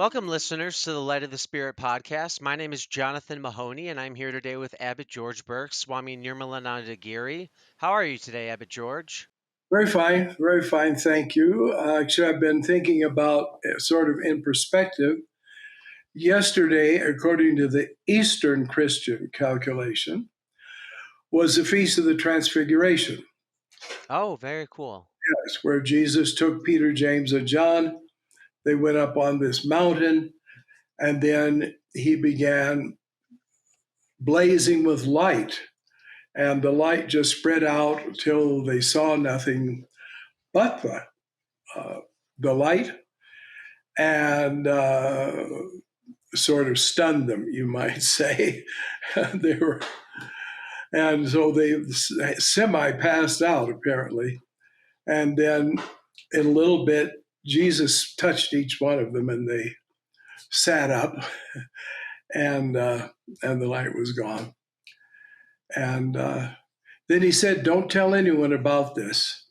Welcome, listeners, to the Light of the Spirit podcast. My name is Jonathan Mahoney, and I'm here today with Abbot George Burke, Swami Nirmalananda Giri. How are you today, Abbot George? Very fine, thank you. Actually, I've been thinking about sort of in perspective. Yesterday, according to the Eastern Christian calculation, was the Feast of the Transfiguration. Oh, very cool. Yes, where Jesus took Peter, James, and John. They went up on this mountain, and then he began blazing with light. And the light just spread out until they saw nothing but the light. And sort of stunned them, you might say. They were, and so they semi passed out apparently. And then in a little bit, Jesus touched each one of them, and they sat up, and the light was gone. And then he said, "Don't tell anyone about this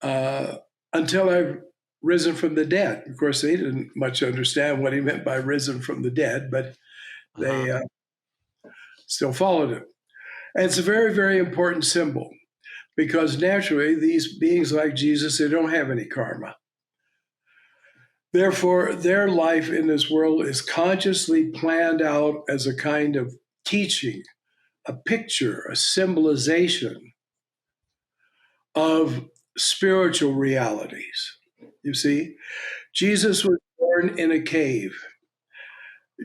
until I've risen from the dead." Of course, they didn't much understand what he meant by risen from the dead, but they still followed him. And it's a very, very important symbol because naturally, these beings like Jesus, they don't have any karma. Therefore, their life in this world is consciously planned out as a kind of teaching, a picture, a symbolization of spiritual realities. You see, Jesus was born in a cave.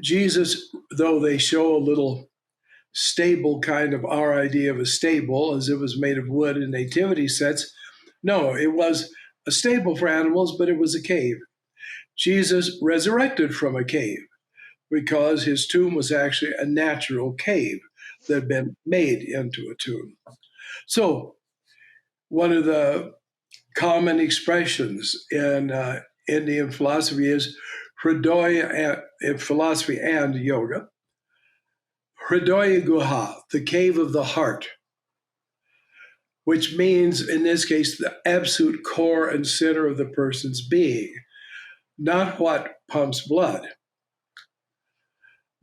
Jesus, though they show a little stable kind of our idea of a stable as it was made of wood in nativity sets, no, it was a stable for animals, but it was a cave. Jesus resurrected from a cave because his tomb was actually a natural cave that had been made into a tomb. So, one of the common expressions in Indian philosophy is Hridaya, in philosophy and yoga, Hridaya Guha, the cave of the heart, which means, in this case, the absolute core and center of the person's being, not what pumps blood,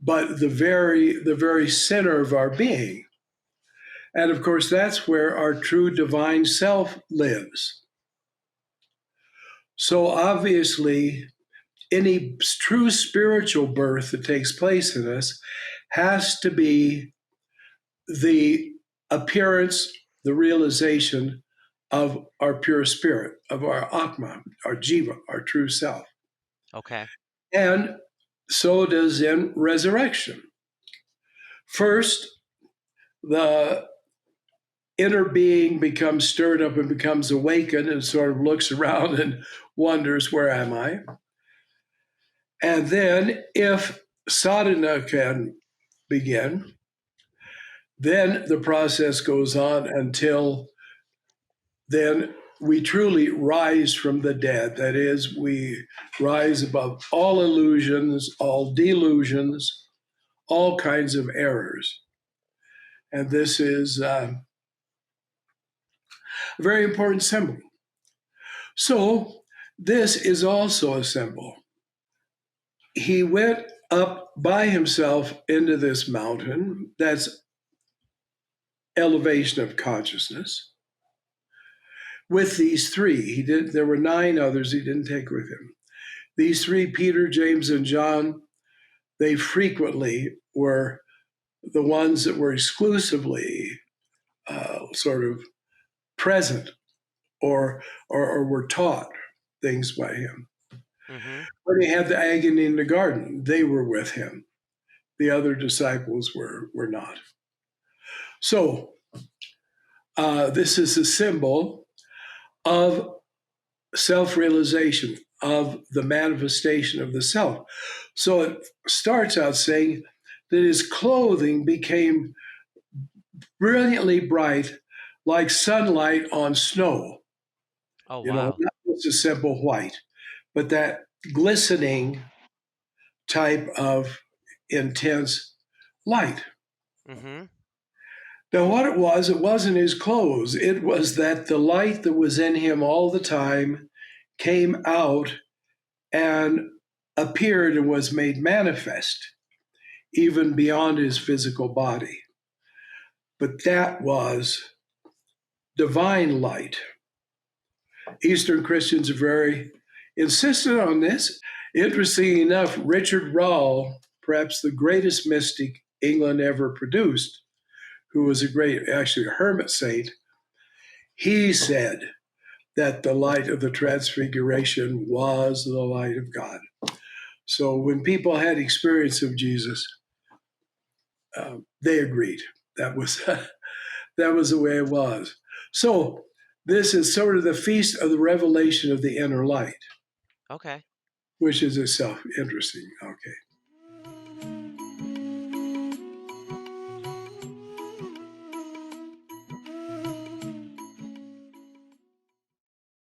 but the very center of our being. And of course, that's where our true divine self lives. So obviously, any true spiritual birth that takes place in us has to be the appearance, the realization of our pure spirit, of our Atma, our Jiva, our true self. Okay. And so does then resurrection. First, the inner being becomes stirred up and becomes awakened and sort of looks around and wonders, where am I? And then, if sadhana can begin, then the process goes on until then we truly rise from the dead. That is, we rise above all illusions, all delusions, all kinds of errors. And this is a very important symbol. So, this is also a symbol. He went up by himself into this mountain. That's elevation of consciousness. With these three, there were 9 others he didn't take with him. These three, Peter, James, and John, they frequently were the ones that were exclusively sort of present or were taught things by him. Mm-hmm. When he had the agony in the garden, they were with him. The other disciples were not. So this is a symbol of self-realization, of the manifestation of the self. So it starts out saying that his clothing became brilliantly bright like sunlight on snow. Oh, You know, wow. not just a simple white, but that glistening type of intense light. Mm-hmm. Now, what it wasn't his clothes. It was that the light that was in him all the time came out and appeared and was made manifest, even beyond his physical body. But that was divine light. Eastern Christians are very insistent on this. Interesting enough, Richard Rolle, perhaps the greatest mystic England ever produced, who was a great, actually a hermit saint, he said that the light of the Transfiguration was the light of God. So when people had experience of Jesus, they agreed that was that was the way it was. So this is sort of the feast of the revelation of the inner light, Okay. which is itself interesting. Okay.